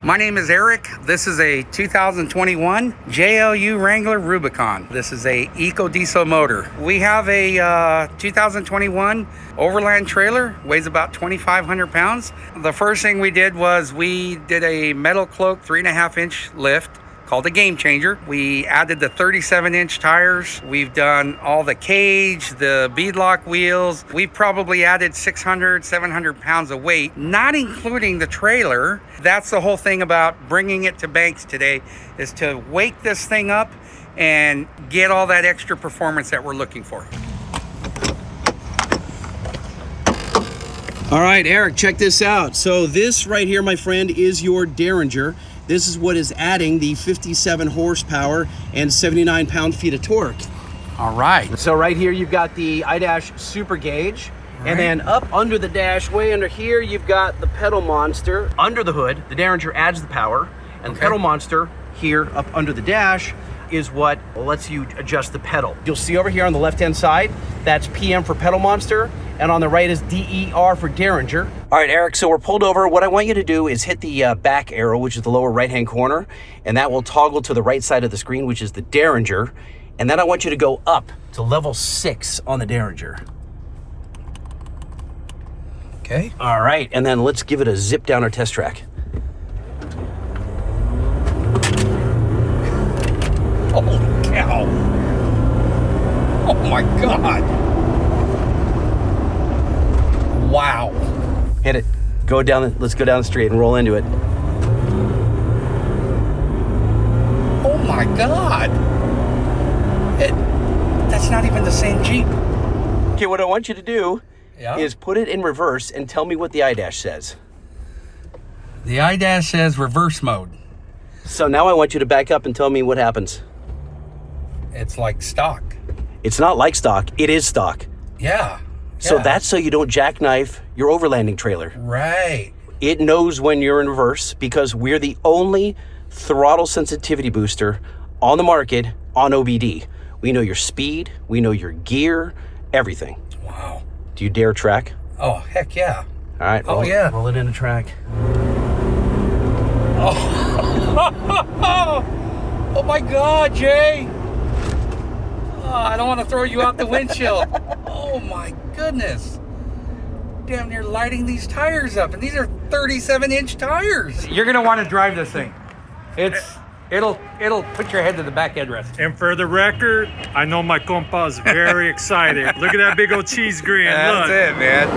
My name is Eric. This is a 2021 JLU Wrangler Rubicon. This is a EcoDiesel motor. We have a 2021 overland trailer, weighs about 2,500 pounds. The first thing we did was we did a metal cloak 3.5-inch lift called a Game Changer. We added the 37-inch tires. We've done all the cage, the beadlock wheels. We probably added 600, 700 pounds of weight, not including the trailer. That's the whole thing about bringing it to Banks today, is to wake this thing up and get all that extra performance that we're looking for. All right, Eric, check this out. So this right here, my friend, is your Derringer. This is what is adding the 57 horsepower and 79 pound-feet of torque. All right. So right here, you've got the iDash SuperGauge. Right. And then up under the dash, way under here, you've got the PedalMonster. Under the hood, the Derringer adds the power. And the PedalMonster here up under the dash is what lets you adjust the pedal. You'll see over here on the left-hand side, that's PM for PedalMonster. And on the right is DER for Derringer. All right, Eric, so we're pulled over. What I want you to do is hit the back arrow, which is the lower right-hand corner, and that will toggle to the right side of the screen, which is the Derringer. And then I want you to go up to level 6 on the Derringer. Okay. All right, and then let's give it a zip down our test track. Holy cow. Oh my God. Wow. Hit it. Go down. Let's go down the street and roll into it. Oh my God. That's not even the same Jeep. Okay, what I want you to do Yeah. is put it in reverse and tell me what the iDash says. The iDash says reverse mode. So now I want you to back up and tell me what happens. It's like stock. It's not like stock. It is stock. Yeah. So that's so you don't jackknife your overlanding trailer. Right. It knows when you're in reverse because we're the only throttle sensitivity booster on the market on OBD. We know your speed, we know your gear, everything. Wow. Do you dare track? Oh, heck yeah. All right. Oh, yeah. Roll it into track. Oh my God, Jay. Oh, I don't want to throw you out the windshield. Oh my goodness. Damn near lighting these tires up, and these are 37-inch tires. You're gonna want to drive this thing. It'll put your head to the back headrest. And for the record, I know my compa is very excited. Look at that big old cheese grin. That's Look. it, man.